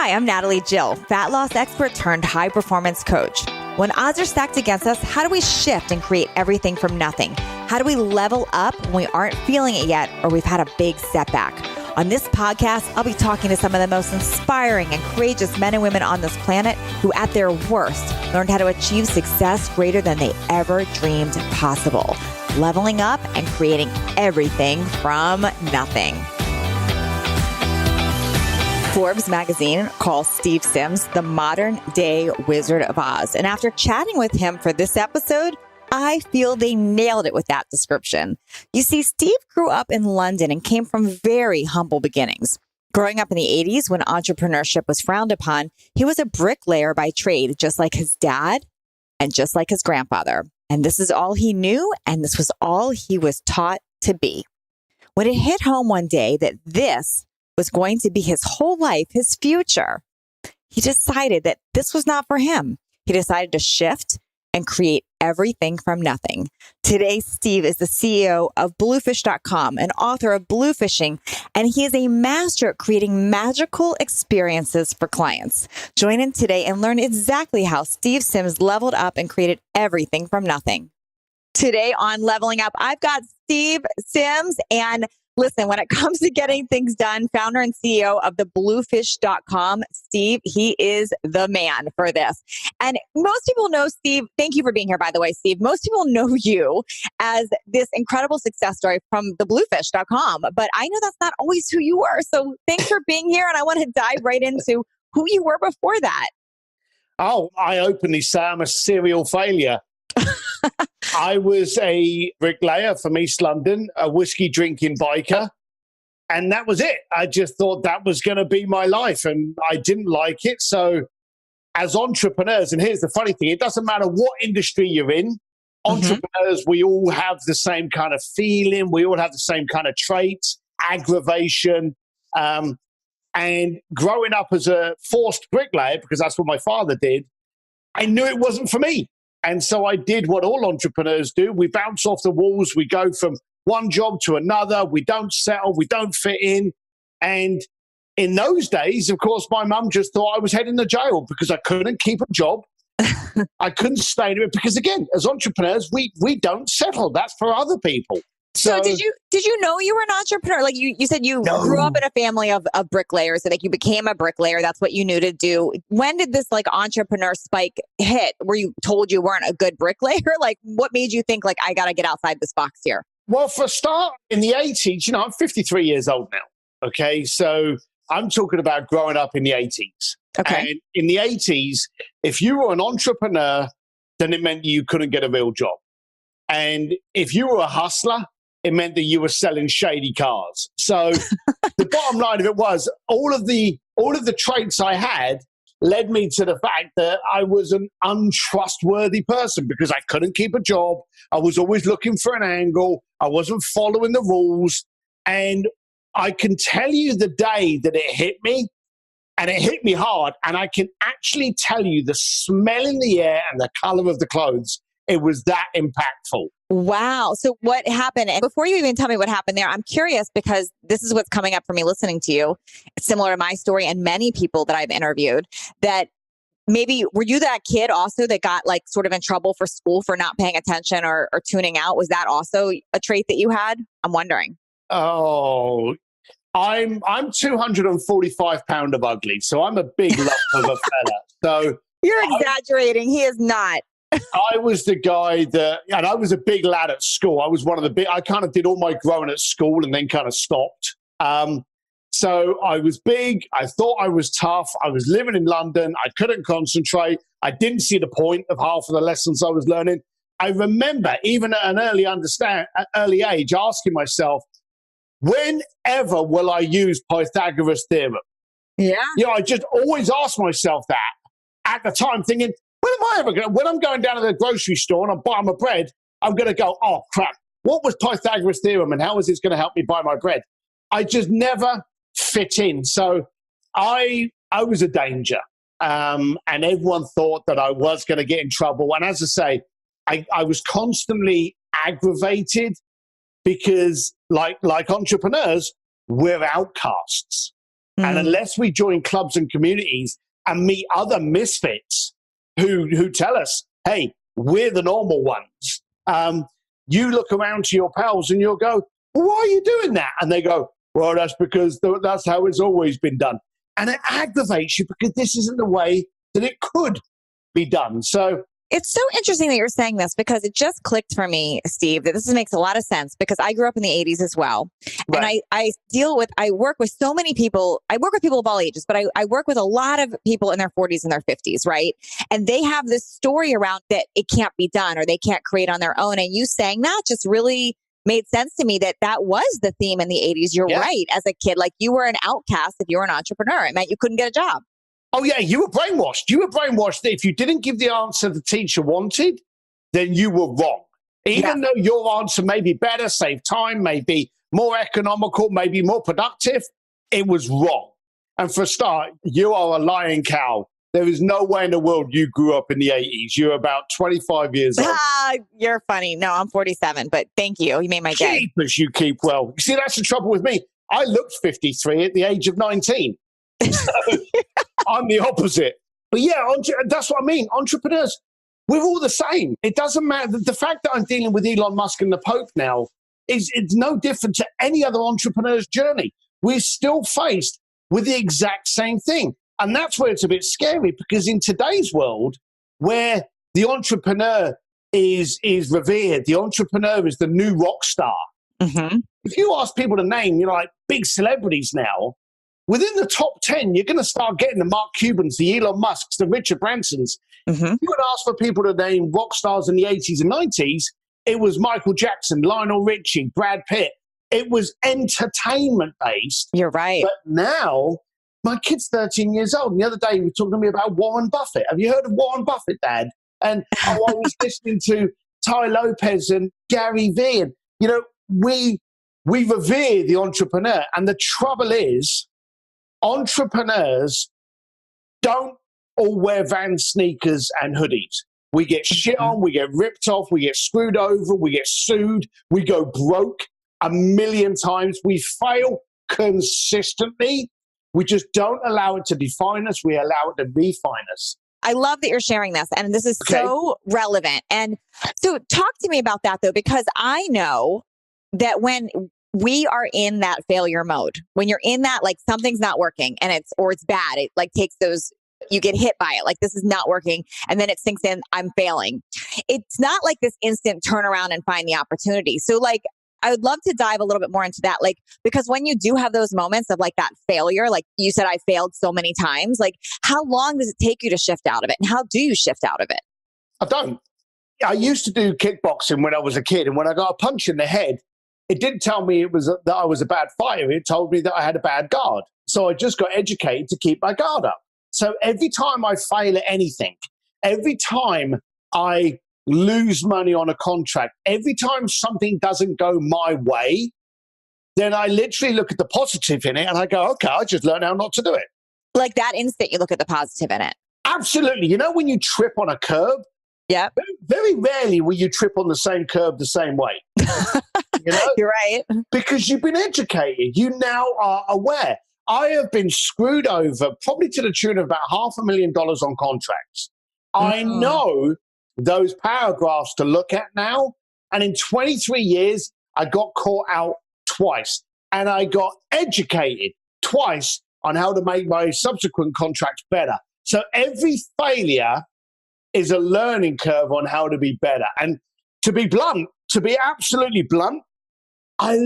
Hi, I'm Natalie Jill, fat loss expert turned high performance coach. When odds are stacked against us, how do we shift and create everything from nothing? How do we level up when we aren't feeling it yet or we've had a big setback? On this podcast, I'll be talking to some of the most inspiring and courageous men and women on this planet who, at their worst, learned how to achieve success greater than they ever dreamed possible, leveling up and creating everything from nothing. Forbes magazine calls Steve Sims the modern day Wizard of Oz. And after chatting with him for this episode, I feel they nailed it with that description. You see, Steve grew up in London and came from very humble beginnings. Growing up in the 80s when entrepreneurship was frowned upon, he was a bricklayer by trade, just like his dad and just like his grandfather. And this is all he knew, and this was all he was taught to be. When it hit home one day that this was going to be his whole life, his future, he decided that this was not for him. He decided to shift and create everything from nothing. Today, Steve is the CEO of Bluefish.com and author of Bluefishing, and he is a master at creating magical experiences for clients. Join in today and learn exactly how Steve Sims leveled up and created everything from nothing. Today on Leveling Up, I've got Steve Sims, and listen, when it comes to getting things done, founder and CEO of the Bluefish.com, Steve, he is the man for this. And most people know Steve. Thank you for being here, by the way, Steve. Most people know you as this incredible success story from the Bluefish.com, but I know that's not always who you were. So thanks for being here. And I want to dive right into who you were before that. Oh, I openly say I'm a serial failure. I was a bricklayer from East London, a whiskey drinking biker, and that was it. I just thought that was going to be my life, and I didn't like it. So as entrepreneurs, and here's the funny thing, it doesn't matter what industry you're in, entrepreneurs, we all have the same kind of feeling. We all have the same kind of traits, aggravation. And growing up as a forced bricklayer, because that's what my father did, I knew it wasn't for me. And so I did what all entrepreneurs do. We bounce off the walls. We go from one job to another. We don't settle. We don't fit in. And in those days, of course, my mum just thought I was heading to jail because I couldn't keep a job. I couldn't stay in it because, again, as entrepreneurs, we don't settle. That's for other people. So did you know you were an entrepreneur? Like you said, you grew up in a family of bricklayers, so like you became a bricklayer. That's what you knew to do. When did this like entrepreneur spike hit? Were you told you weren't a good bricklayer? Like what made you think like I got to get outside this box here? Well, for a start, in the 80s, I'm 53 years old now. Okay, so I'm talking about growing up in the 80s. Okay, and in the 80s, if you were an entrepreneur, then it meant you couldn't get a real job. And if you were a hustler, it meant that you were selling shady cars. So the bottom line of it was all of the traits I had led me to the fact that I was an untrustworthy person because I couldn't keep a job. I was always looking for an angle. I wasn't following the rules. And I can tell you the day that it hit me, and it hit me hard. And I can actually tell you the smell in the air and the color of the clothes. It was that impactful. Wow. So what happened? And before you even tell me what happened there, I'm curious because this is what's coming up for me listening to you. It's similar to my story and many people that I've interviewed that maybe were you that kid also that got like sort of in trouble for school for not paying attention or tuning out? Was that also a trait that you had? I'm wondering. Oh, I'm 245 pounds of ugly. So I'm a big lump of a fella. So you're exaggerating. He is not. I was the guy and I was a big lad at school. I was one of the big, I kind of did all my growing at school and then kind of stopped. So I was big. I thought I was tough. I was living in London. I couldn't concentrate. I didn't see the point of half of the lessons I was learning. I remember even at an early age asking myself, whenever will I use Pythagoras' theorem? Yeah. I just always asked myself that at the time thinking, when I'm going down to the grocery store and I'm buying my bread, I'm going to go, oh, crap. What was Pythagoras' theorem and how is this going to help me buy my bread? I just never fit in. So I was a danger. And everyone thought that I was going to get in trouble. And as I say, I was constantly aggravated because like entrepreneurs, we're outcasts. And unless we join clubs and communities and meet other misfits who tell us, hey, we're the normal ones, you look around to your pals and you'll go, well, why are you doing that? And they go, well, that's because that's how it's always been done. And it aggravates you because this isn't the way that it could be done. So it's so interesting that you're saying this because it just clicked for me, Steve, that this makes a lot of sense because I grew up in the 80s as well. Right. And I work with so many people. I work with people of all ages, but I work with a lot of people in their 40s and their 50s, right? And they have this story around that it can't be done or they can't create on their own. And you saying that just really made sense to me that was the theme in the 80s. You're right. As a kid, like you were an outcast if you were an entrepreneur. It meant you couldn't get a job. Oh, yeah, you were brainwashed. You were brainwashed that if you didn't give the answer the teacher wanted, then you were wrong. Even though your answer may be better, save time, may be more economical, maybe more productive, it was wrong. And for a start, you are a lying cow. There is no way in the world you grew up in the 80s. You're about 25 years old. You're funny. No, I'm 47, but thank you. You made my day. Jeepers, you keep well. You see, that's the trouble with me. I looked 53 at the age of 19. So I'm the opposite. But yeah, that's what I mean. Entrepreneurs, we're all the same. It doesn't matter. The fact that I'm dealing with Elon Musk and the Pope now it's no different to any other entrepreneur's journey. We're still faced with the exact same thing. And that's where it's a bit scary because in today's world where the entrepreneur is revered, the entrepreneur is the new rock star. Mm-hmm. If you ask people to name, like big celebrities now, within the top 10, you're going to start getting the Mark Cubans, the Elon Musks, the Richard Bransons. Mm-hmm. You would ask for people to name rock stars in the 80s and 90s, it was Michael Jackson, Lionel Richie, Brad Pitt. It was entertainment-based. You're right. But now, my kid's 13 years old. And the other day, he was talking to me about Warren Buffett. Have you heard of Warren Buffett, Dad? And I was listening to Ty Lopez and Gary Vee. And, we revere the entrepreneur. And the trouble is, entrepreneurs don't all wear Vans sneakers and hoodies. We get shit on, we get ripped off, we get screwed over, we get sued, we go broke a million times. We fail consistently. We just don't allow it to define us. We allow it to refine us. I love that you're sharing this. And this is so relevant. And so talk to me about that, though, because I know that when we are in that failure mode, when you're in that, like something's not working and it's bad, it like takes those, you get hit by it, like this is not working. And then it sinks in, I'm failing. It's not like this instant turnaround and find the opportunity. So like, I would love to dive a little bit more into that. Like, because when you do have those moments of like that failure, like you said, I failed so many times, like how long does it take you to shift out of it? And how do you shift out of it? I don't. I used to do kickboxing when I was a kid. And when I got a punch in the head, it didn't tell me that I was a bad fighter. It told me that I had a bad guard. So I just got educated to keep my guard up. So every time I fail at anything, every time I lose money on a contract, every time something doesn't go my way, then I literally look at the positive in it and I go, okay, I just learned how not to do it. Like that instant, you look at the positive in it. Absolutely. When you trip on a curb, yeah, very rarely will you trip on the same curb the same way. You're right. Because you've been educated. You now are aware. I have been screwed over probably to the tune of about $500,000 on contracts. I know those paragraphs to look at now. And in 23 years, I got caught out twice. And I got educated twice on how to make my subsequent contracts better. So every failure is a learning curve on how to be better. And to be blunt, to be absolutely blunt, I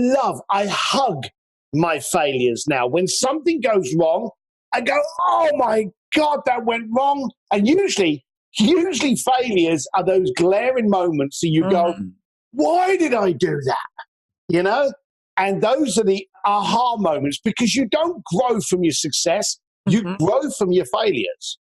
hug my failures now. When something goes wrong, I go, oh my God, that went wrong. And usually failures are those glaring moments that you go, why did I do that? And those are the aha moments because you don't grow from your success. You grow from your failures.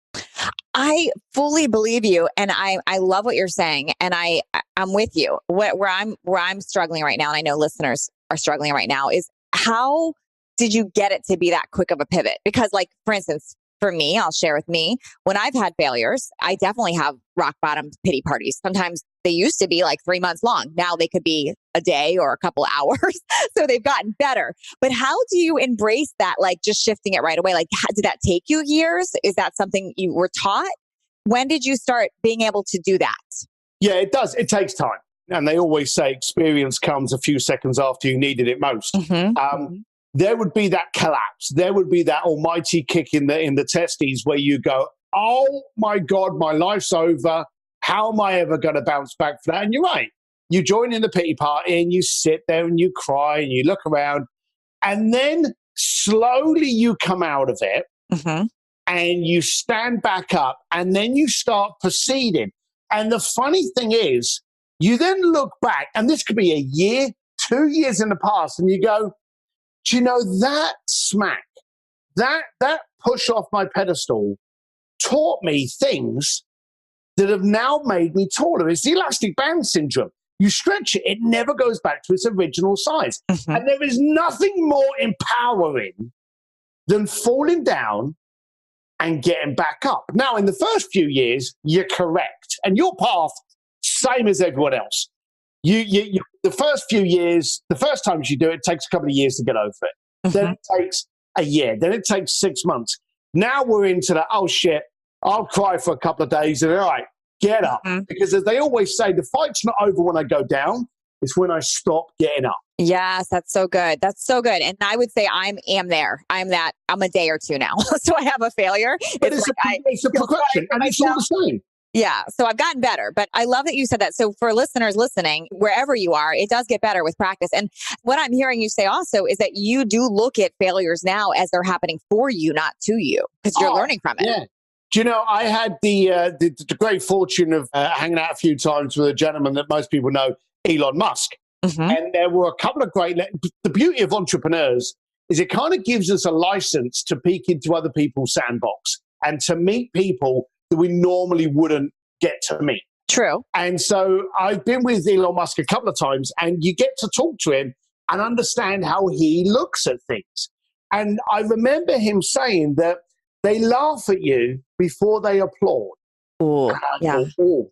I fully believe you. And I love what you're saying. And I'm with you. Where I'm struggling right now, and I know listeners are struggling right now, is how did you get it to be that quick of a pivot? Because like, for instance, for me, I'll share with me, when I've had failures, I definitely have rock bottom pity parties. Sometimes they used to be like 3 months long. Now they could be a day or a couple hours. So they've gotten better. But how do you embrace that? Like just shifting it right away? Like, did that take you years? Is that something you were taught? When did you start being able to do that? Yeah, it does. It takes time. And they always say experience comes a few seconds after you needed it most. There would be that collapse. There would be that almighty kick in the testes where you go, oh my God, my life's over. How am I ever going to bounce back from that? And you're right. You join in the pity party and you sit there and you cry and you look around. And then slowly you come out of it and you stand back up and then you start proceeding. And the funny thing is, you then look back, and this could be a year, 2 years in the past, and you go, do you know that smack, that push off my pedestal taught me things that have now made me taller. It's the elastic band syndrome. You stretch it, it never goes back to its original size. And there is nothing more empowering than falling down and getting back up. Now, in the first few years, you're correct. And your path, same as everyone else. You the first few years, the first times you do it, it takes a couple of years to get over it. Then it takes a year. Then it takes 6 months. Now we're into the, oh shit, I'll cry for a couple of days and all right, get up. Because as they always say, the fight's not over when I go down. It's when I stop getting up. Yes, that's so good. That's so good. And I would say I am there. I'm a day or two now. So I have a failure. But it's a progression and it's all the same. Yeah. So I've gotten better, but I love that you said that. So for listeners listening, wherever you are, it does get better with practice. And what I'm hearing you say also is that you do look at failures now as they're happening for you, not to you, because you're learning from it. Yeah. Do you know, I had the great fortune of hanging out a few times with a gentleman that most people know, Elon Musk. And there were a couple of the beauty of entrepreneurs is it kind of gives us a license to peek into other people's sandbox and to meet people that we normally wouldn't get to meet. True. And so I've been with Elon Musk a couple of times and you get to talk to him and understand how he looks at things. And I remember him saying that they laugh at you before they applaud. Ooh, yeah.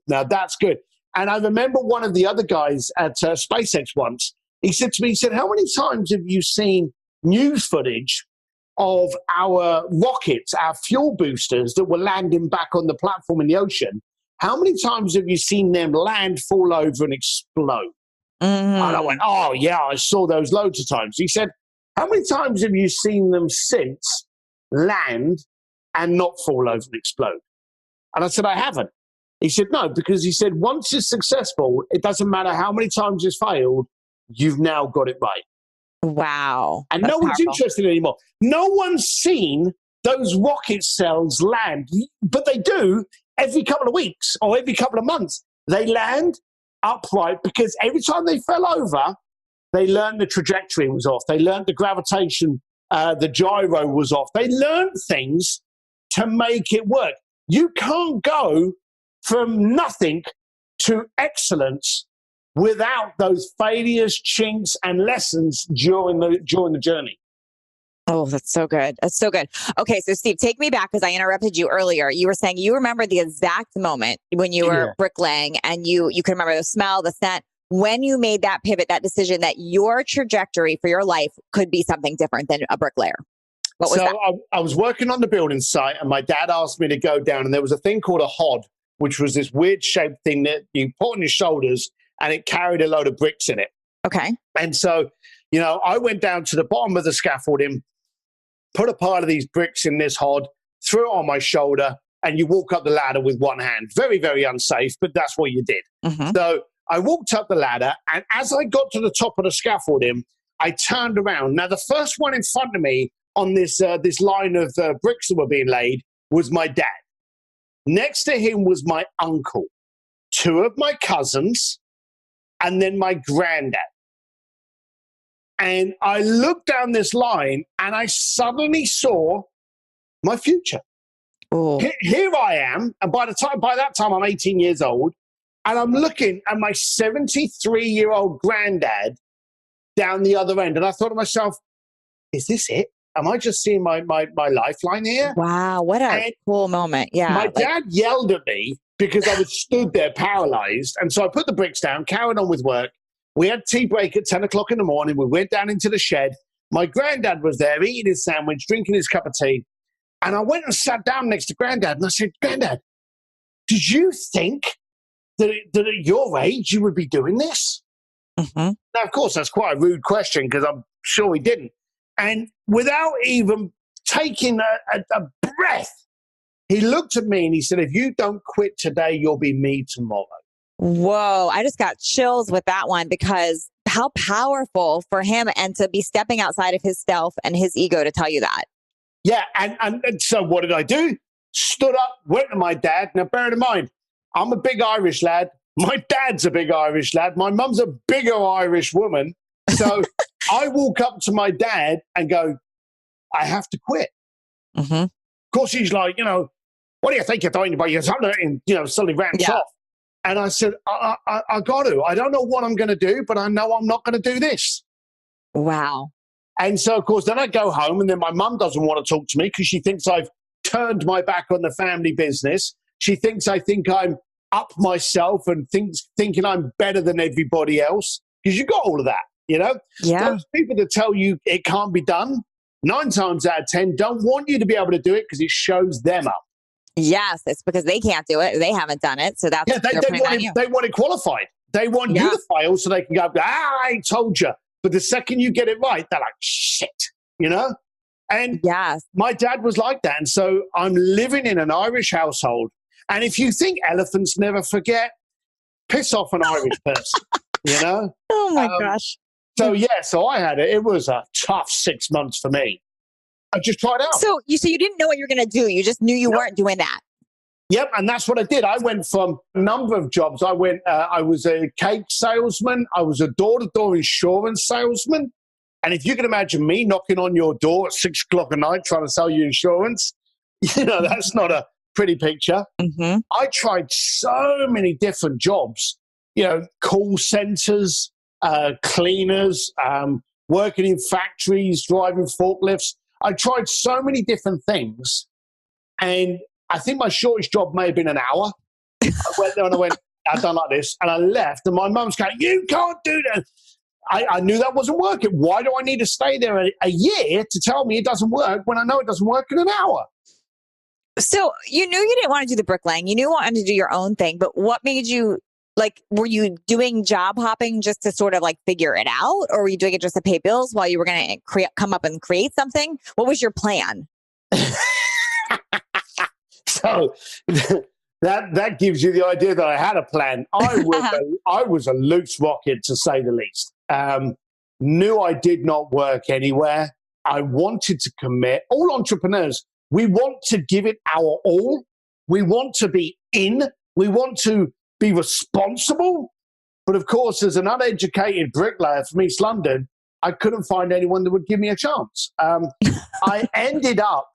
Now that's good. And I remember one of the other guys at SpaceX once, he said to me, he said, how many times have you seen news footage of our rockets, our fuel boosters that were landing back on the platform in the ocean? How many times have you seen them land, fall over and explode? And I went, oh yeah, I saw those loads of times. He said, how many times have you seen them since land and not fall over and explode? And I said, I haven't. He said, no, because he said, once it's successful, it doesn't matter how many times it's failed, you've now got it right. Wow. And no one's interested anymore. No one's seen those rocket cells land, but they do every couple of weeks or every couple of months. They land upright because every time they fell over, they learned the trajectory was off. They learned the gravitation, the gyro was off. They learned things to make it work. You can't go from nothing to excellence without those failures, chinks, and lessons during the journey. Oh, that's so good. That's so good. Okay, so Steve, take me back because I interrupted you earlier. You were saying you remember the exact moment when you were bricklaying and you can remember the smell, the scent, when you made that pivot, that decision that your trajectory for your life could be something different than a bricklayer. What was that? I was working on the building site and my dad asked me to go down and there was a thing called a hod, which was this weird shaped thing that you put on your shoulders and it carried a load of bricks in it. Okay. And so, I went down to the bottom of the scaffolding, put a pile of these bricks in this hod, threw it on my shoulder, and you walk up the ladder with one hand. Very, very unsafe, but that's what you did. So I walked up the ladder, and as I got to the top of the scaffolding, I turned around. Now, the first one in front of me on this line of bricks that were being laid was my dad. Next to him was my uncle, two of my cousins, and then my granddad. And I looked down this line and I suddenly saw my future. Here I am. And by that time, I'm 18 years old. And I'm looking at my 73-year-old granddad down the other end. And I thought to myself, is this it? Am I just seeing my lifeline here? Wow, what a cool moment. Yeah. My dad yelled at me because I was stood there paralyzed. And so I put the bricks down, carried on with work. We had tea break at 10 o'clock in the morning. We went down into the shed. My granddad was there eating his sandwich, drinking his cup of tea. And I went and sat down next to Granddad and I said, Granddad, did you think that at your age you would be doing this? Mm-hmm. Now, of course, that's quite a rude question because I'm sure he didn't. And without even taking a breath, he looked at me and he said, if you don't quit today, you'll be me tomorrow. Whoa, I just got chills with that one because how powerful for him and to be stepping outside of his self and his ego to tell you that. Yeah, and so what did I do? Stood up, went to my dad. Now, bear in mind, I'm a big Irish lad. My dad's a big Irish lad. My mum's a bigger Irish woman. So I walk up to my dad and go, I have to quit. Mm-hmm. Of course, he's like, what do you think you're doing by your son? And, suddenly rants off. And I said, I got to. I don't know what I'm going to do, but I know I'm not going to do this. Wow. And so, of course, then I go home and then my mum doesn't want to talk to me because she thinks I've turned my back on the family business. She thinks I think I'm up myself and thinking I'm better than everybody else because you got all of that, Yeah. Those people that tell you it can't be done, 9 times out of 10 don't want you to be able to do it because it shows them up. Yes, it's because they can't do it. They haven't done it. So that's they want it qualified. They want you to fail so they can go, I told you. But the second you get it right, they're like, shit, And my dad was like that. And so I'm living in an Irish household. And if you think elephants never forget, piss off an Irish person, Oh, my gosh. So I had it. It was a tough 6 months for me. I just tried out. So you didn't know what you were going to do. You just knew you weren't doing that. Yep, and that's what I did. I went from a number of jobs. I was a cake salesman. I was a door-to-door insurance salesman. And if you can imagine me knocking on your door at 6 o'clock at night trying to sell you insurance, that's not a pretty picture. Mm-hmm. I tried so many different jobs, call centers, cleaners, working in factories, driving forklifts. I tried so many different things. And I think my shortest job may have been an hour. I went there and I went, I've done like this. And I left. And my mum's going, you can't do that. I knew that wasn't working. Why do I need to stay there a year to tell me it doesn't work when I know it doesn't work in an hour? So you knew you didn't want to do the bricklaying. You knew you wanted to do your own thing. But what made you, were you doing job hopping just to sort of figure it out? Or were you doing it just to pay bills while you were going to come up and create something? What was your plan? So that gives you the idea that I had a plan. I was a loose rocket, to say the least. Knew I did not work anywhere. I wanted to commit. All entrepreneurs, we want to give it our all. We want to be in. We want to be responsible. But of course, as an uneducated bricklayer from East London, I couldn't find anyone that would give me a chance. I ended up,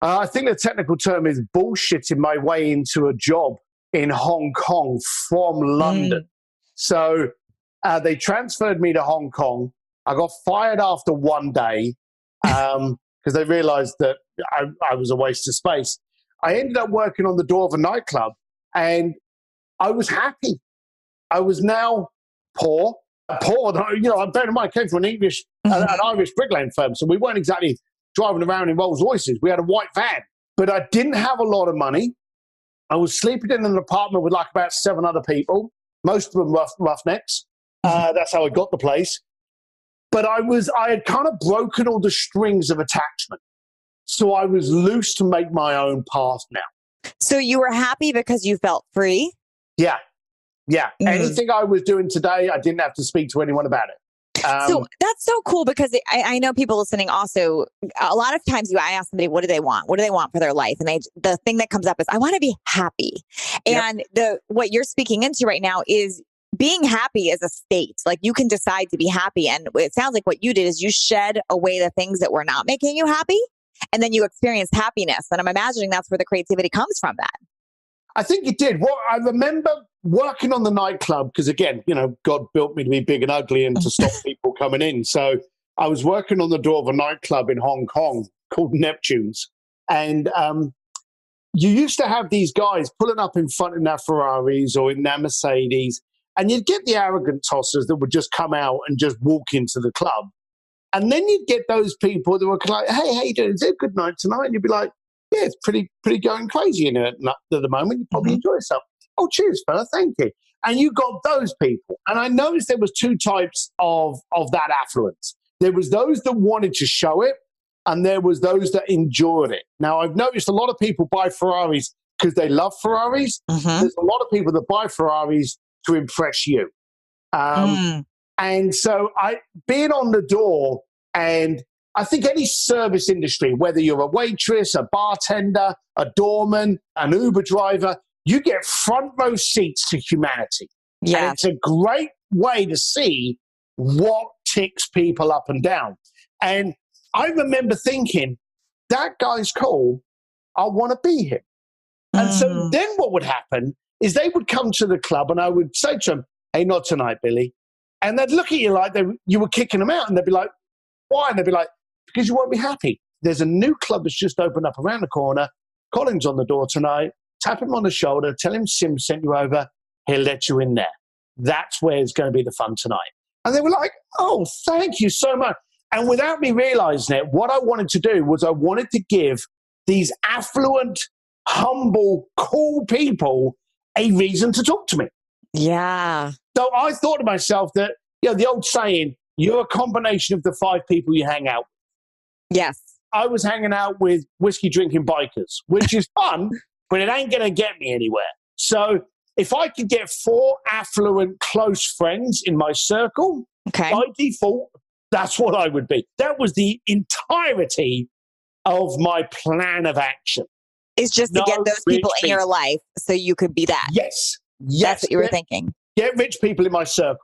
I think the technical term is bullshitting my way into a job in Hong Kong from London. So they transferred me to Hong Kong. I got fired after one day because they realized that I was a waste of space. I ended up working on the door of a nightclub and I was happy. I was now poor. Bear in mind, I came from an Irish bricklaying firm, so we weren't exactly driving around in Rolls Royces. We had a white van, but I didn't have a lot of money. I was sleeping in an apartment with about 7 other people, most of them roughnecks. That's how I got the place. But I had kind of broken all the strings of attachment. So I was loose to make my own path now. So you were happy because you felt free? Yeah. Anything I was doing today, I didn't have to speak to anyone about it. So that's so cool because I know people listening also, a lot of times I ask somebody, what do they want? What do they want for their life? And the thing that comes up is, I want to be happy. And what you're speaking into right now is being happy is a state. You can decide to be happy. And it sounds like what you did is you shed away the things that were not making you happy. And then you experienced happiness. And I'm imagining that's where the creativity comes from that. I think it did. Well, I remember working on the nightclub because, again, God built me to be big and ugly and to stop people coming in. So I was working on the door of a nightclub in Hong Kong called Neptune's. And you used to have these guys pulling up in front in their Ferraris or in their Mercedes, And you'd get the arrogant tossers that would just come out and just walk into the club. And then you'd get those people that were like, hey, how you doing? Is it a good night tonight? And you'd be like, yeah, it's pretty going crazy in it at the moment. You probably enjoy yourself. Oh, cheers, fella. Thank you. And you got those people. And I noticed there was two types of that affluence. There was those that wanted to show it, and there was those that enjoyed it. Now, I've noticed a lot of people buy Ferraris because they love Ferraris. There's a lot of people that buy Ferraris to impress you. And so being on the door, and I think any service industry, whether you're a waitress, a bartender, a doorman, an Uber driver, you get front row seats to humanity. Yeah. And it's a great way to see what ticks people up and down. And I remember thinking, that guy's cool. I want to be him. And so then what would happen is they would come to the club and I would say to them, hey, not tonight, Billy. And they'd look at you like you were kicking them out. And they'd be like, why? And they'd be like, because you won't be happy. There's a new club that's just opened up around the corner. Colin's on the door tonight. Tap him on the shoulder. Tell him Sim sent you over. He'll let you in there. That's where it's going to be the fun tonight. And they were like, oh, thank you so much. And without me realizing it, what I wanted to do was I wanted to give these affluent, humble, cool people a reason to talk to me. Yeah. So I thought to myself that, the old saying, you're a combination of the 5 people you hang out with. Yes. I was hanging out with whiskey drinking bikers, which is fun, but it ain't going to get me anywhere. So if I could get 4 affluent, close friends in my circle, by default, that's what I would be. That was the entirety of my plan of action. It's just to get those people in your life so you could be that. Yes. That's what you were thinking. Get rich people in my circle.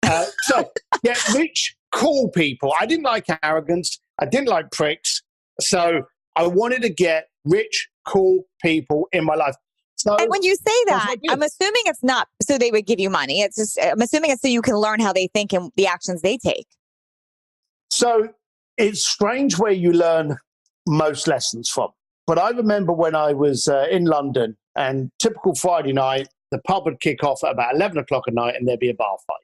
So get rich, cool people. I didn't like arrogance. I didn't like pricks. So I wanted to get rich, cool people in my life. So, and when you say that, I'm assuming it's not so they would give you money. It's just, I'm assuming it's so you can learn how they think and the actions they take. So it's strange where you learn most lessons from. But I remember when I was in London, and typical Friday night, the pub would kick off at about 11 o'clock at night and there'd be a bar fight.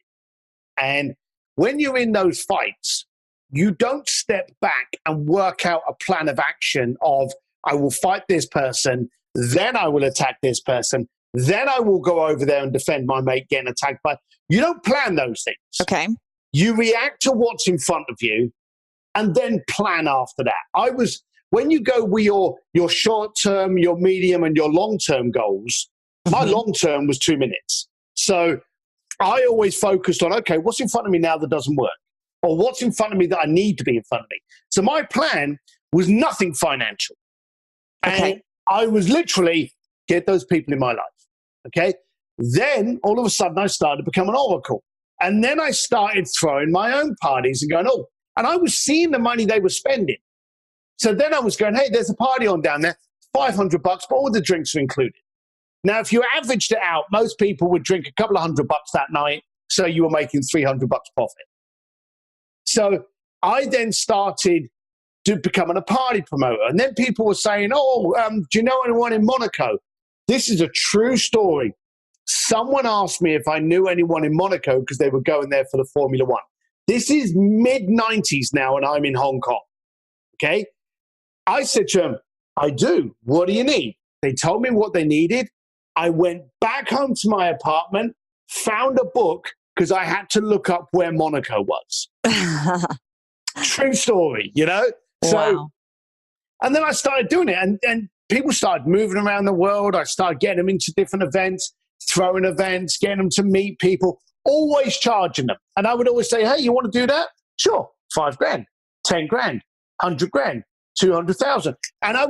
And when you're in those fights, you don't step back and work out a plan of action of, I will fight this person, then I will attack this person, then I will go over there and defend my mate getting attacked by. You don't plan those things. Okay. You react to what's in front of you and then plan after that. When you go with your short-term, your medium, and your long-term goals, my long-term was 2 minutes. So I always focused on, okay, what's in front of me now that doesn't work? Or what's in front of me that I need to be in front of me? So my plan was nothing financial. And I was literally, get those people in my life. Okay? Then, all of a sudden, I started to become an oracle. And then I started throwing my own parties and going, and I was seeing the money they were spending. So then I was going, hey, there's a party on down there, $500, but all the drinks are included. Now, if you averaged it out, most people would drink a couple of $100 that night, so you were making $300 profit. So I then started to becoming a party promoter. And then people were saying, do you know anyone in Monaco? This is a true story. Someone asked me if I knew anyone in Monaco because they were going there for the Formula One. This is mid-90s now, and I'm in Hong Kong. Okay? I said to them, I do. What do you need? They told me what they needed. I went back home to my apartment, found a book because I had to look up where Monaco was. True story, So, wow. And then I started doing it, and people started moving around the world. I started getting them into different events, throwing events, getting them to meet people, always charging them. And I would always say, hey, you want to do that? Sure, $5,000, $10,000, $100,000. 200,000. And I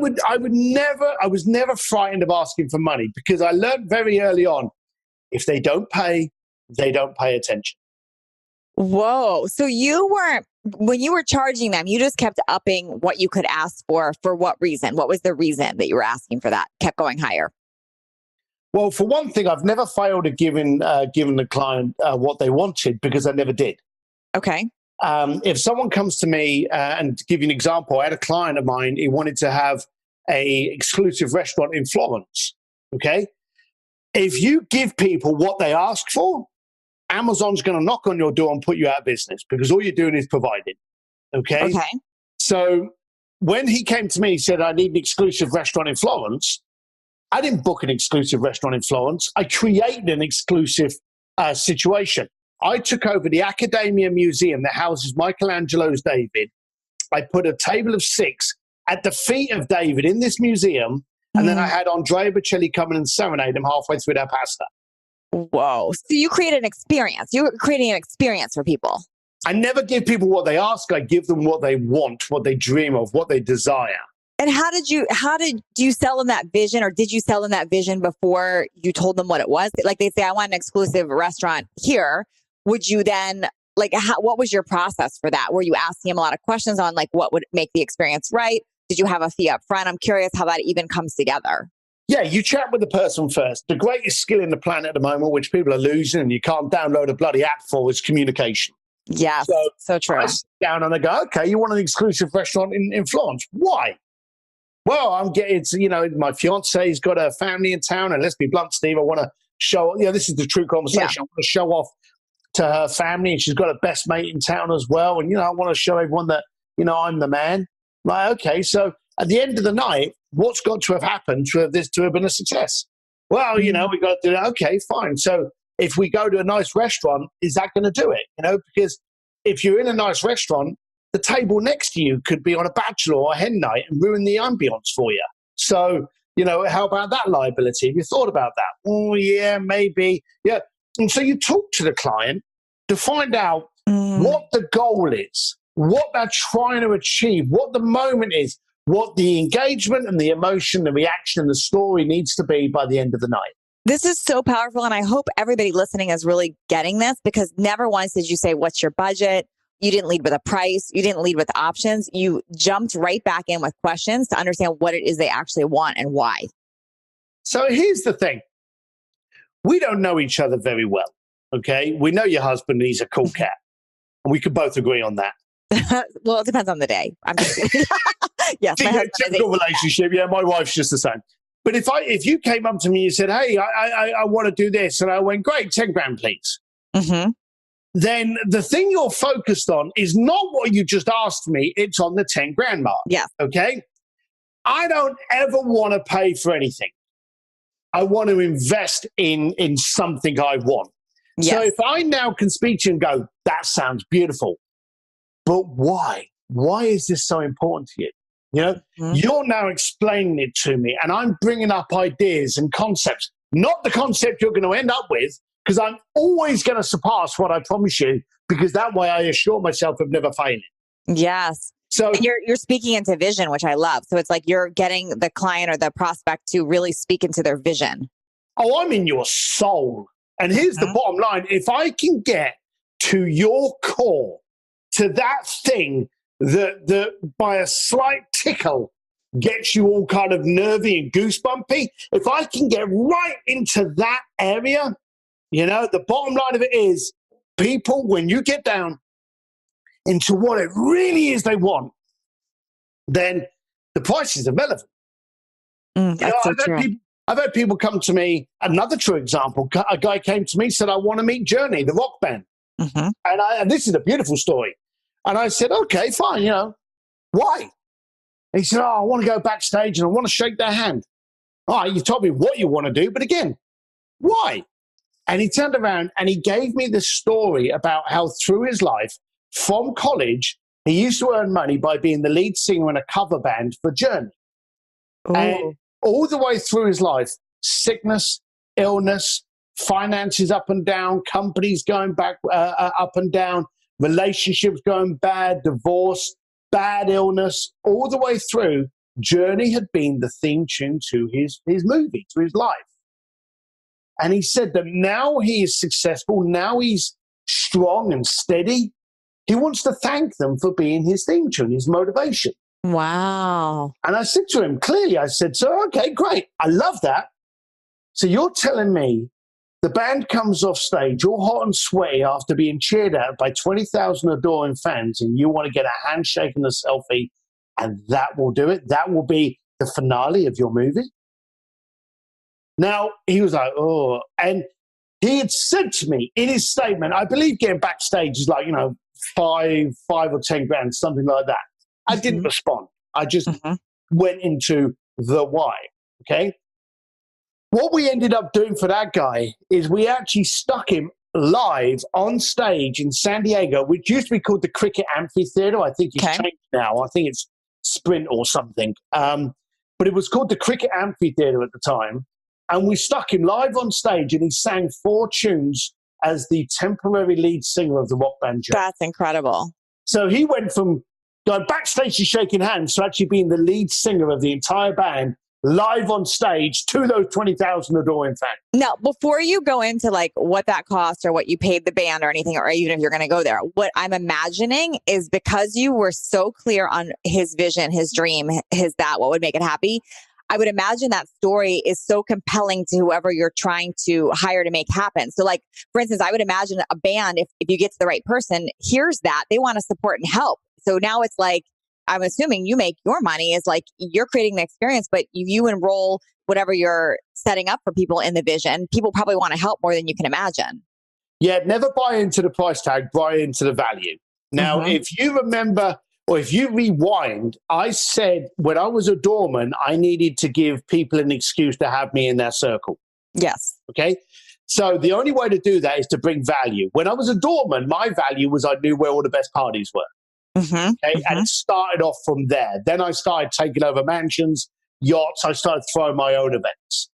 was never frightened of asking for money because I learned very early on, if they don't pay, they don't pay attention. Whoa. So when you were charging them, you just kept upping what you could ask for what reason? What was the reason that you were asking for that? Kept going higher? Well, for one thing, I've never failed at giving the client what they wanted because I never did. Okay. If someone comes to me, and to give you an example, I had a client of mine, he wanted to have a exclusive restaurant in Florence, okay? If you give people what they ask for, Amazon's going to knock on your door and put you out of business because all you're doing is providing. Okay. Okay. So when he came to me, he said, I need an exclusive restaurant in Florence. I didn't book an exclusive restaurant in Florence. I created an exclusive situation. I took over the Accademia Museum that houses Michelangelo's David. I put a table of 6 at the feet of David in this museum. And then I had Andrea Bocelli come in and serenade him halfway through their pasta. Whoa. So you created an experience. You were creating an experience for people. I never give people what they ask. I give them what they want, what they dream of, what they desire. And how did you sell them that vision, or did you sell them that vision before you told them what it was? Like they'd say, I want an exclusive restaurant here. Would you then, what was your process for that? Were you asking him a lot of questions on like what would make the experience right? Did you have a fee up front? I'm curious how that even comes together. Yeah, you chat with the person first. The greatest skill in the planet at the moment, which people are losing and you can't download a bloody app for, is communication. Yes, so true. I sit down and I go, okay, you want an exclusive restaurant in Florence. Why? Well, I'm getting, my fiance's got a family in town, and let's be blunt, Steve, I want to show, this is the true conversation. Yeah. I want to show off to her family, and she's got a best mate in town as well. And, I want to show everyone that, I'm the man. Like, okay, so at the end of the night, what's got to have happened for this to have been a success? Well, we got to do that. Okay, fine. So if we go to a nice restaurant, is that going to do it? Because if you're in a nice restaurant, the table next to you could be on a bachelor or a hen night and ruin the ambience for you. So, how about that liability? Have you thought about that? Oh, yeah, maybe. Yeah. And so you talk to the client to find out what the goal is, what they're trying to achieve, what the moment is, what the engagement and the emotion, the reaction, and the story needs to be by the end of the night. This is so powerful. And I hope everybody listening is really getting this, because never once did you say, what's your budget? You didn't lead with a price. You didn't lead with options. You jumped right back in with questions to understand what it is they actually want and why. So here's the thing. We don't know each other very well. Okay. We know your husband, he's a cool cat. And we could both agree on that. Well, it depends on the day. I'm just kidding. Yes, my husband is typical relationship. Yeah, my wife's just the same. But if you came up to me and said, hey, I want to do this, and I went, great, 10 grand, please. Mm-hmm. Then the thing you're focused on is not what you just asked me. It's on the 10 grand mark. Yeah. Okay. I don't ever want to pay for anything. I want to invest in something I want. Yes. So if I now can speak to you and go, that sounds beautiful, but why? Why is this so important to you? You're now explaining it to me, and I'm bringing up ideas and concepts, not the concept you're going to end up with, because I'm always going to surpass what I promise you, because that way I assure myself of never failing. Yes. So and you're speaking into vision, which I love. So it's like you're getting the client or the prospect to really speak into their vision. Oh, I'm in your soul. And here's the bottom line. If I can get to your core, to that thing that by a slight tickle gets you all kind of nervy and goosebumpy, if I can get right into that area, the bottom line of it is, people, when you get down into what it really is they want, then the price is irrelevant. I've had people come to me. Another true example, a guy came to me, said, I want to meet Journey, the rock band. Mm-hmm. And this is a beautiful story. And I said, okay, fine, why? And he said, I want to go backstage and I want to shake their hand. All right, you told me what you want to do, but again, why? And he turned around and he gave me this story about how through his life, from college, he used to earn money by being the lead singer in a cover band for Journey. Ooh. And all the way through his life, sickness, illness, finances up and down, companies going back up and down, relationships going bad, divorce, bad illness, all the way through, Journey had been the theme tune to his movie, to his life. And he said that now he is successful, now he's strong and steady. He wants to thank them for being his theme tune, his motivation. Wow. And I said to him, clearly, I said, so, okay, great. I love that. So you're telling me the band comes off stage all hot and sweaty after being cheered at by 20,000 adoring fans, and you want to get a handshake and a selfie, and that will do it? That will be the finale of your movie? Now, he was like, oh. And he had said to me in his statement, I believe getting backstage is like, five or 10 grand, something like that. I didn't respond. I just went into the why. Okay. What we ended up doing for that guy is we actually stuck him live on stage in San Diego, which used to be called the Cricket Amphitheater. I think it's changed now. I think it's Sprint or something. But it was called the Cricket Amphitheater at the time. And we stuck him live on stage and he sang 4 tunes as the temporary lead singer of the rock band Journey. That's incredible. So he went from going backstage to shaking hands to actually being the lead singer of the entire band live on stage to those 20,000 adoring fans. Now, before you go into like what that cost or what you paid the band or anything, or even if you're going to go there, what I'm imagining is because you were so clear on his vision, his dream, what would make it happy. I would imagine that story is so compelling to whoever you're trying to hire to make happen. So like, for instance, I would imagine a band, if you get to the right person, hears that, they want to support and help. So now it's like, I'm assuming you make your money is like you're creating the experience, but you enroll whatever you're setting up for people in the vision. People probably want to help more than you can imagine. Yeah, never buy into the price tag, buy into the value. Now, if you remember, or if you rewind, I said when I was a doorman, I needed to give people an excuse to have me in their circle. Yes. Okay. So the only way to do that is to bring value. When I was a doorman, my value was I knew where all the best parties were. And it started off from there. Then I started taking over mansions, yachts. I started throwing my own events.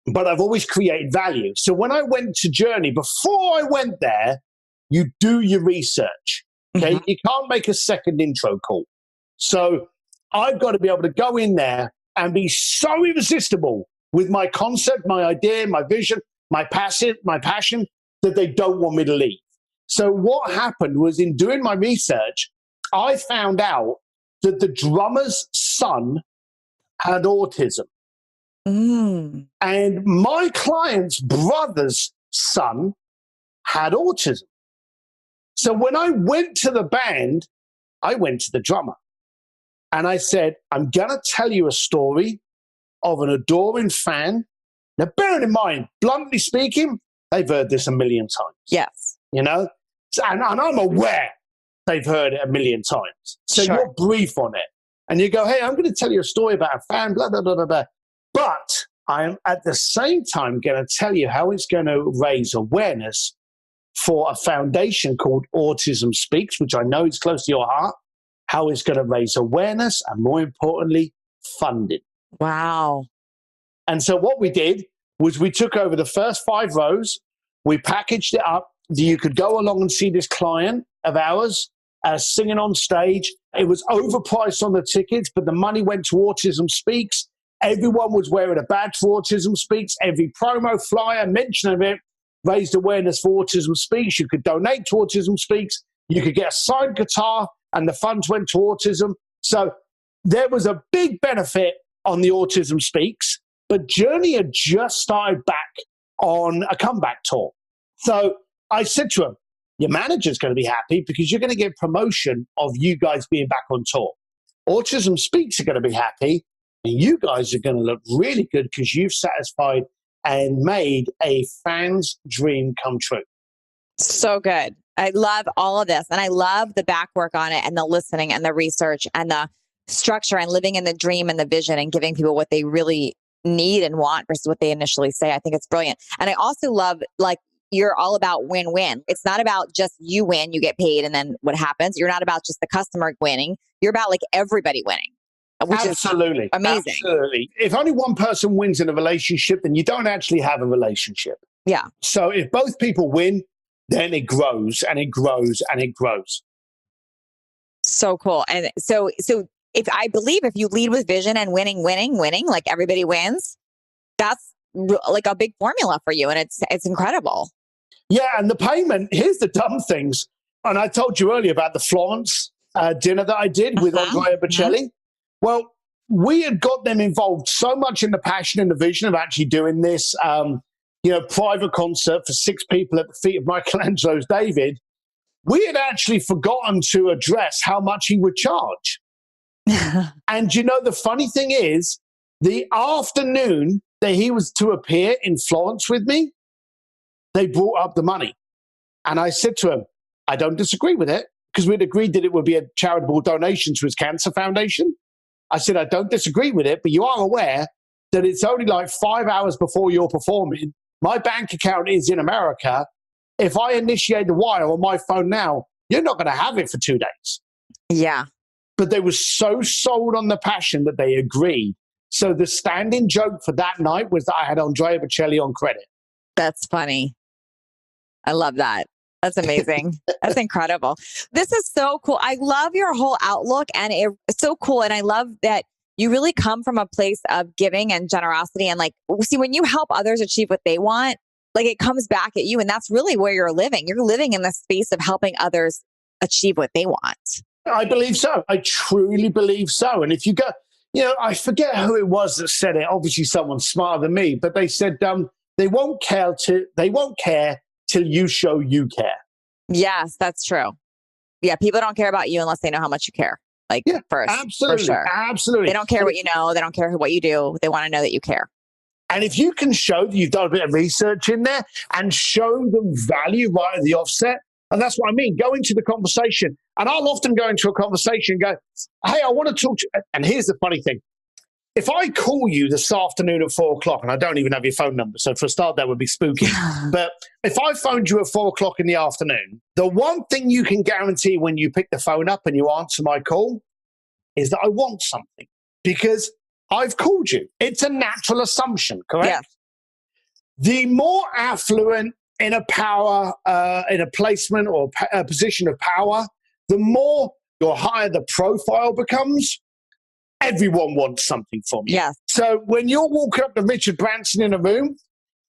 But I've always created value. So when I went to Journey, before I went there, you do your research. Okay. You can't make a second intro call. So I've got to be able to go in there and be so irresistible with my concept, my idea, my vision, my passion, that they don't want me to leave. So what happened was in doing my research, I found out that the drummer's son had autism. And my client's brother's son had autism. So when I went to the band, I went to the drummer and I said, I'm going to tell you a story of an adoring fan. Now, bearing in mind, bluntly speaking, they've heard this a million times. Yes. And I'm aware they've heard it a million times. So you're brief on it. And you go, hey, I'm going to tell you a story about a fan, blah, blah, blah, blah, blah. But I'm at the same time going to tell you how it's going to raise awareness for a foundation called Autism Speaks, which I know is close to your heart, how it's going to raise awareness and, more importantly, funding. Wow. And so what we did was we took over the first 5 rows, we packaged it up. You could go along and see this client of ours singing on stage. It was overpriced on the tickets, but the money went to Autism Speaks. Everyone was wearing a badge for Autism Speaks. Every promo flyer, mention of it, raised awareness for Autism Speaks. You could donate to Autism Speaks. You could get a signed guitar, and the funds went to autism. So there was a big benefit on the Autism Speaks, but Journey had just started back on a comeback tour. So I said to him, your manager's going to be happy because you're going to get promotion of you guys being back on tour. Autism Speaks are going to be happy, and you guys are going to look really good because you've satisfied and made a fan's dream come true. So good. I love all of this. And I love the back work on it and the listening and the research and the structure and living in the dream and the vision and giving people what they really need and want versus what they initially say. I think it's brilliant. And I also love, like, you're all about win-win. It's not about just you win, you get paid, and then what happens. You're not about just the customer winning. You're about like everybody winning. Which Absolutely. Is amazing. Absolutely. If only one person wins in a relationship, then you don't actually have a relationship. Yeah. So if both people win, then it grows and it grows and it grows. So cool. And so if you lead with vision and winning, like everybody wins, that's like a big formula for you. And it's incredible. Yeah. And the payment, here's the dumb things. And I told you earlier about the Florence dinner that I did with Andrea Bocelli. Well, we had got them involved so much in the passion and the vision of actually doing this, private concert for 6 people at the feet of Michelangelo's David. We had actually forgotten to address how much he would charge. And the funny thing is, the afternoon that he was to appear in Florence with me, they brought up the money. And I said to him, I don't disagree with it, because we'd agreed that it would be a charitable donation to his cancer foundation. I said, I don't disagree with it, but you are aware that it's only like 5 hours before you're performing. My bank account is in America. If I initiate the wire on my phone now, you're not going to have it for 2 days. Yeah. But they were so sold on the passion that they agreed. So the standing joke for that night was that I had Andrea Bocelli on credit. That's funny. I love that. That's amazing. That's incredible. This is so cool. I love your whole outlook, and it's so cool. And I love that you really come from a place of giving and generosity. And like, see, when you help others achieve what they want, like it comes back at you. And that's really where you're living. You're living in the space of helping others achieve what they want. I believe so. I truly believe so. And if you go, I forget who it was that said it. Obviously someone smarter than me, but they said, they won't care till you show you care. Yes, that's true. Yeah, people don't care about you unless they know how much you care. First, absolutely, for sure. Absolutely. They don't care what you know. They don't care what you do. They want to know that you care. And if you can show that you've done a bit of research in there and show them value right at the offset, and that's what I mean, go into the conversation. And I'll often go into a conversation and go, hey, I want to talk to you. And here's the funny thing. If I call you this afternoon at 4:00, and I don't even have your phone number, so for a start, that would be spooky. But if I phoned you at 4:00 in the afternoon, the one thing you can guarantee when you pick the phone up and you answer my call is that I want something, because I've called you. It's a natural assumption, correct? Yes. The more affluent in a placement or a position of power, the more your higher the profile becomes. Everyone wants something from you. Yes. So when you're walking up to Richard Branson in a room,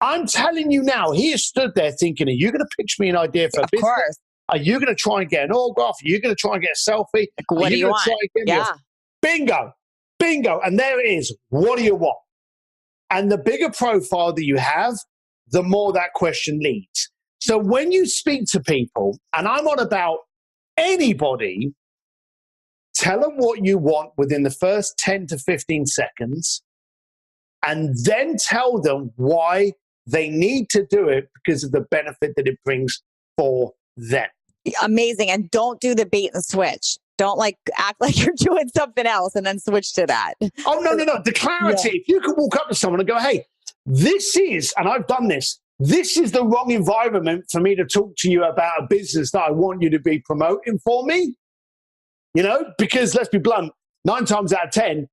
I'm telling you now, he has stood there thinking, are you going to pitch me an idea for a business? Of course. Are you going to try and get an autograph? Are you going to try and get a selfie? What do you want? Yeah. Bingo. Bingo. And there it is. What do you want? And the bigger profile that you have, the more that question leads. So when you speak to people, and I'm on about anybody, tell them what you want within the first 10 to 15 seconds, and then tell them why they need to do it because of the benefit that it brings for them. Amazing. And don't do the bait and switch. Don't act like you're doing something else and then switch to that. Oh, no. The clarity. Yeah. If you could walk up to someone and go, hey, this is, and I've done this is the wrong environment for me to talk to you about a business that I want you to be promoting for me. Because let's be blunt, 9 times out of 10,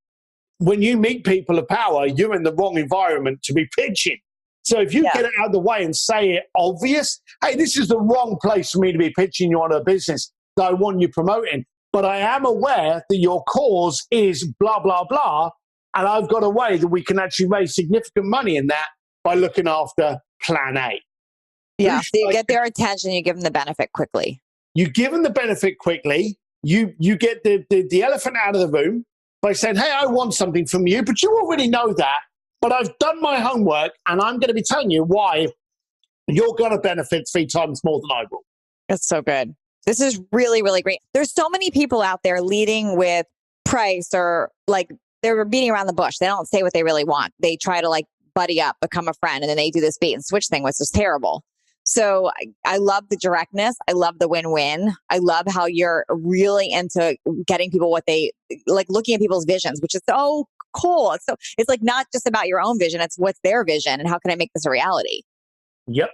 when you meet people of power, you're in the wrong environment to be pitching. So if you get it out of the way and say it obvious, hey, this is the wrong place for me to be pitching you on a business that I want you promoting. But I am aware that your cause is blah, blah, blah. And I've got a way that we can actually raise significant money in that by looking after plan A. Yeah, so you get their attention, you give them the benefit quickly. You give them the benefit quickly. You get the elephant out of the room by saying, hey, I want something from you, but you already know that. But I've done my homework, and I'm going to be telling you why you're going to benefit 3 times more than I will. That's so good. This is really, really great. There's so many people out there leading with price, or they're beating around the bush. They don't say what they really want. They try to buddy up, become a friend, and then they do this bait and switch thing, which is terrible. So I love the directness. I love the win-win. I love how you're really into getting people what they looking at people's visions, which is so cool. It's not just about your own vision. It's what's their vision and how can I make this a reality? Yep.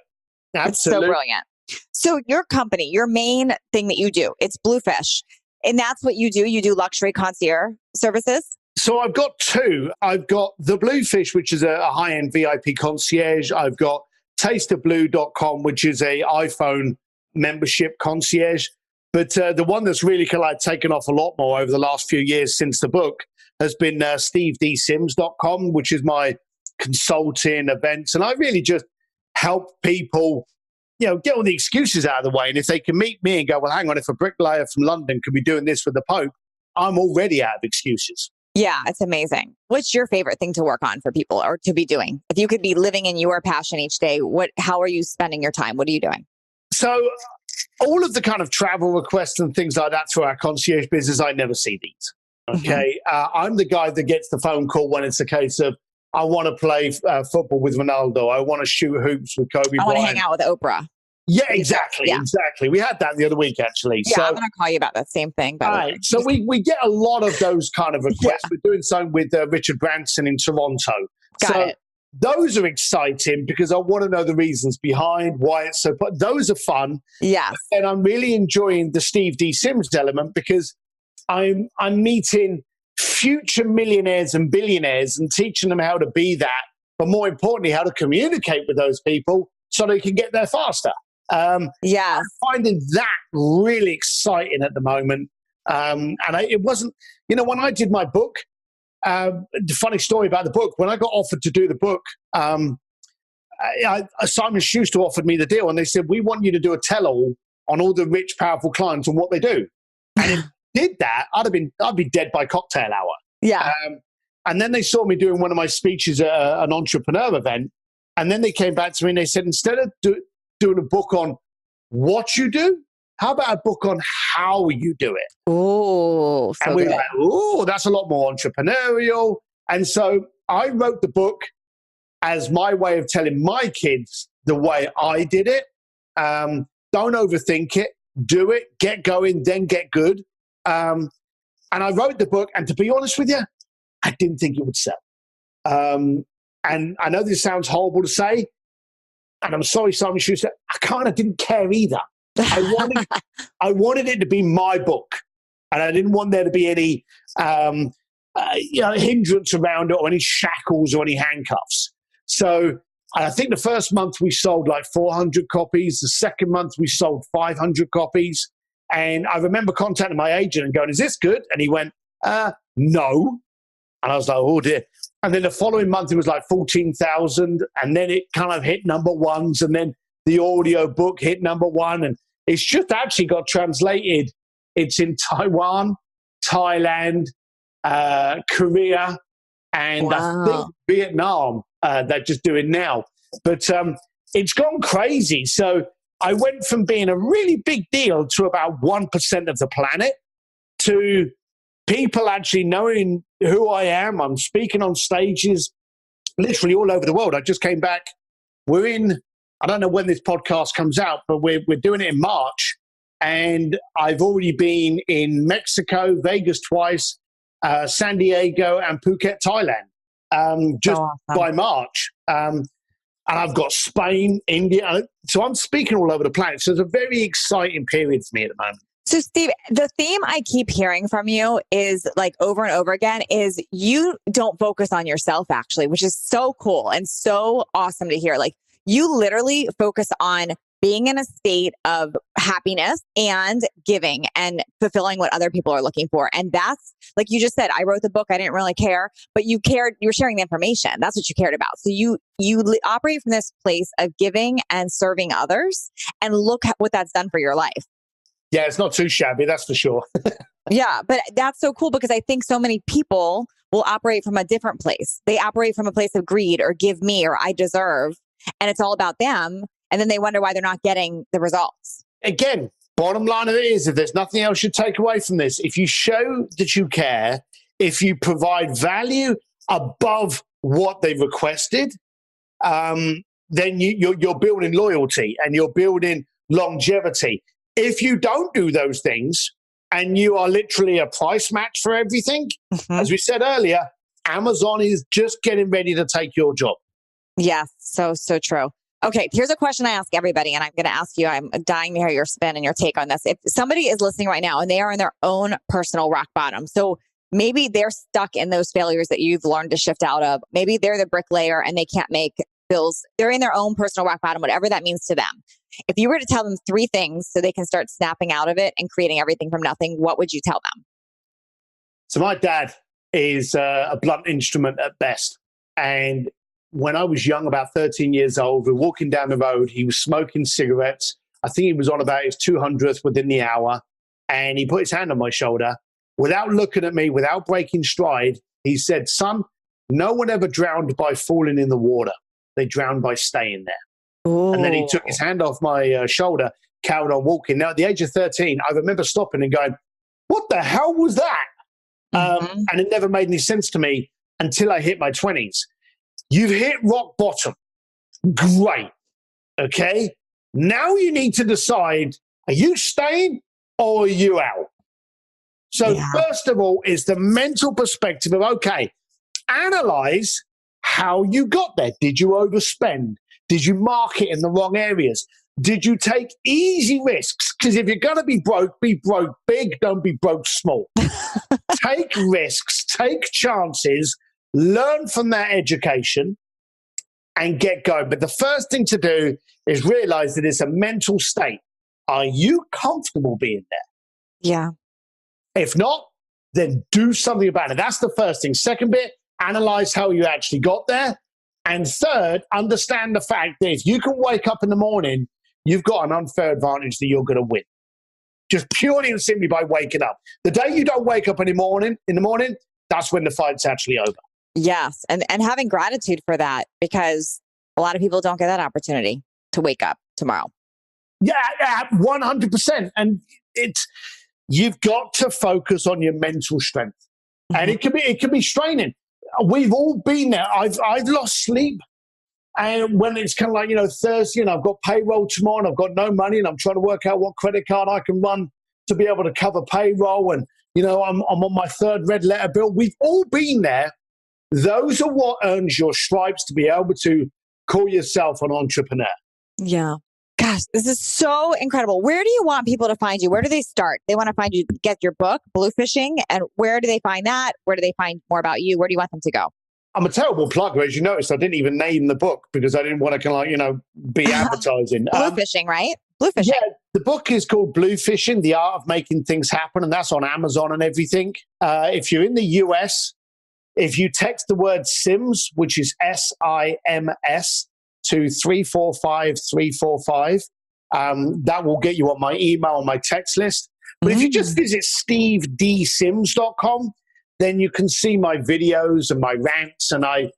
Absolutely. It's so brilliant. So your company, your main thing that you do, it's Bluefish. And that's what you do. You do luxury concierge services. So I've got 2. I've got the Bluefish, which is a high-end VIP concierge. I've got tasteofblue.com, which is a iPhone membership concierge. But the one that's really taken off a lot more over the last few years since the book has been stevedsims.com, which is my consulting events. And I really just help people, get all the excuses out of the way. And if they can meet me and go, well, hang on, if a bricklayer from London could be doing this with the Pope, I'm already out of excuses. Yeah, it's amazing. What's your favorite thing to work on for people or to be doing? If you could be living in your passion each day, how are you spending your time? What are you doing? So all of the kind of travel requests and things like that through our concierge business, I never see these. Okay. I'm the guy that gets the phone call when it's a case of, I want to play football with Ronaldo. I want to shoot hoops with Kobe Bryant. I want to hang out with Oprah. Yeah, exactly. We had that the other week, actually. Yeah, so, I'm going to call you about that same thing, by the way. So we get a lot of those kind of requests. Yeah. We're doing something with Richard Branson in Toronto. Got it. Those are exciting because I want to know the reasons behind why it's so. But those are fun. Yes. And I'm really enjoying the Steve D. Sims element because I'm meeting future millionaires and billionaires and teaching them how to be that, but more importantly, how to communicate with those people so they can get there faster. Yes. I'm finding that really exciting at the moment. It wasn't, when I did my book, the funny story about the book, when I got offered to do the book, Simon Schuster offered me the deal and they said, we want you to do a tell-all on all the rich, powerful clients and what they do. And if I did that, I'd be dead by cocktail hour. Yeah. And then they saw me doing one of my speeches at an entrepreneur event. And then they came back to me and they said, instead of doing a book on what you do, how about a book on how you do it? Oh, so and we were like, oh, that's a lot more entrepreneurial. And so I wrote the book as my way of telling my kids the way I did it. Don't overthink it. Do it. Get going, then get good. And I wrote the book. And to be honest with you, I didn't think it would sell. And I know this sounds horrible to say. And I'm sorry, Simon Schuster, I kind of didn't care either. I wanted it to be my book, and I didn't want there to be any hindrance around it or any shackles or any handcuffs. So I think the first month we sold like 400 copies. The second month we sold 500 copies. And I remember contacting my agent and going, is this good? And he went, no. And I was like, oh dear. And then the following month it was like 14,000. And then it kind of hit number ones. And then the audio book hit number one. And it's just actually got translated. It's in Taiwan, Thailand, Korea, and I think Vietnam. They're just doing now. But it's gone crazy. So I went from being a really big deal to about 1% of the planet to people actually knowing who I am. I'm speaking on stages literally all over the world. I just came back. We're in, I don't know when this podcast comes out, but we're doing it in March. And I've already been in Mexico, Vegas twice, San Diego, and Phuket, Thailand, just by March. And I've got Spain, India. So I'm speaking all over the planet. So it's a very exciting period for me at the moment. So Steve, the theme I keep hearing from you is like over and over again is you don't focus on yourself actually, which is so cool and so awesome to hear. Like you literally focus on being in a state of happiness and giving and fulfilling what other people are looking for. And that's like you just said, I wrote the book. I didn't really care, but you cared. You were sharing the information. That's what you cared about. So you operate from this place of giving and serving others, and look at what that's done for your life. Yeah, it's not too shabby, that's for sure. Yeah, but that's so cool because I think so many people will operate from a different place. They operate from a place of greed or give me or I deserve, and it's all about them. And then they wonder why they're not getting the results. Again, bottom line of it is, if there's nothing else you take away from this, if you show that you care, if you provide value above what they've requested, then you're building loyalty and you're building longevity. If you don't do those things and you are literally a price match for everything, as we said earlier, Amazon is just getting ready to take your job. Yes, so true. Okay, here's a question I ask everybody, and I'm going to ask you, I'm dying to hear your spin and your take on this. If somebody is listening right now and they are in their own personal rock bottom, so maybe they're stuck in those failures that you've learned to shift out of. Maybe they're the bricklayer and they can't make bills. They're in their own personal rock bottom, whatever that means to them. If you were to tell them 3 things so they can start snapping out of it and creating everything from nothing, what would you tell them? So my dad is a blunt instrument at best. And when I was young, about 13 years old, we're walking down the road. He was smoking cigarettes. I think he was on about his 200th within the hour. And he put his hand on my shoulder. Without looking at me, without breaking stride, he said, son, no one ever drowned by falling in the water. They drowned by staying there. Ooh. And then he took his hand off my shoulder, carried on walking. Now, at the age of 13, I remember stopping and going, what the hell was that? And it never made any sense to me until I hit my 20s. You've hit rock bottom. Great. Okay. Now you need to decide, are you staying or are you out? So first of all is the mental perspective of, okay, analyze how you got there. Did you overspend? Did you market in the wrong areas? Did you take easy risks? Because if you're going to be broke big, don't be broke small. Take risks, take chances, learn from that education and get going. But the first thing to do is realize that it's a mental state. Are you comfortable being there? Yeah. If not, then do something about it. That's the first thing. Second bit, analyze how you actually got there. And third, understand the fact that if you can wake up in the morning, you've got an unfair advantage that you're going to win. Just purely and simply by waking up. The day you don't wake up in the morning, that's when the fight's actually over. Yes. And having gratitude for that, because a lot of people don't get that opportunity to wake up tomorrow. Yeah, 100%. And you've got to focus on your mental strength. Mm-hmm. And it can be straining. We've all been there. I've lost sleep. And when it's kind of like, Thursday and I've got payroll tomorrow and I've got no money and I'm trying to work out what credit card I can run to be able to cover payroll. And, I'm on my third red letter bill. We've all been there. Those are what earns your stripes to be able to call yourself an entrepreneur. Yeah. Gosh, this is so incredible. Where do you want people to find you? Where do they start? They want to find you, get your book, Bluefishing. And where do they find that? Where do they find more about you? Where do you want them to go? I'm a terrible plugger. As you noticed, I didn't even name the book because I didn't want to be advertising. Bluefishing, right? Bluefishing. Yeah, the book is called Bluefishing, The Art of Making Things Happen. And that's on Amazon and everything. If you're in the US, if you text the word SIMS, which is SIMS, to 345345, that will get you on my email, on my text list. But if you just visit stevedsims.com, then you can see my videos and my rants. And I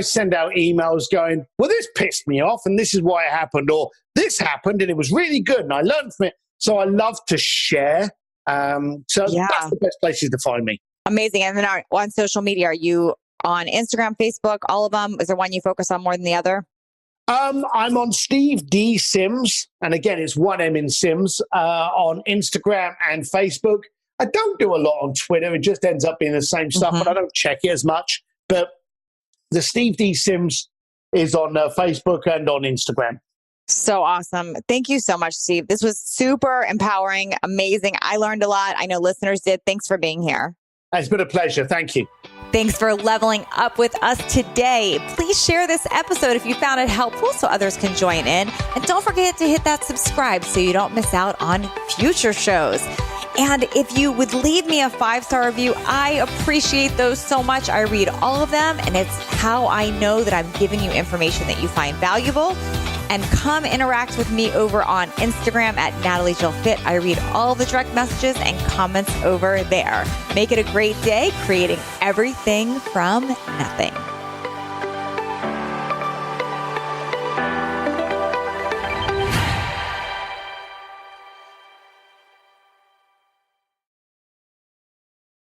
send out emails going, well, this pissed me off and this is why it happened, or this happened and it was really good and I learned from it. So I love to share. That's the best places to find me. Amazing. And then on social media, are you on Instagram, Facebook, all of them? Is there one you focus on more than the other? I'm on Steve D. Sims. And again, it's one M in Sims on Instagram and Facebook. I don't do a lot on Twitter. It just ends up being the same stuff, but I don't check it as much. But the Steve D. Sims is on Facebook and on Instagram. So awesome. Thank you so much, Steve. This was super empowering, amazing. I learned a lot. I know listeners did. Thanks for being here. It's been a pleasure. Thank you. Thanks for leveling up with us today. Please share this episode if you found it helpful so others can join in. And don't forget to hit that subscribe so you don't miss out on future shows. And if you would leave me a 5-star review, I appreciate those so much. I read all of them, and it's how I know that I'm giving you information that you find valuable. And come interact with me over on Instagram at Natalie Jill Fit. I read all the direct messages and comments over there. Make it a great day, creating everything from nothing.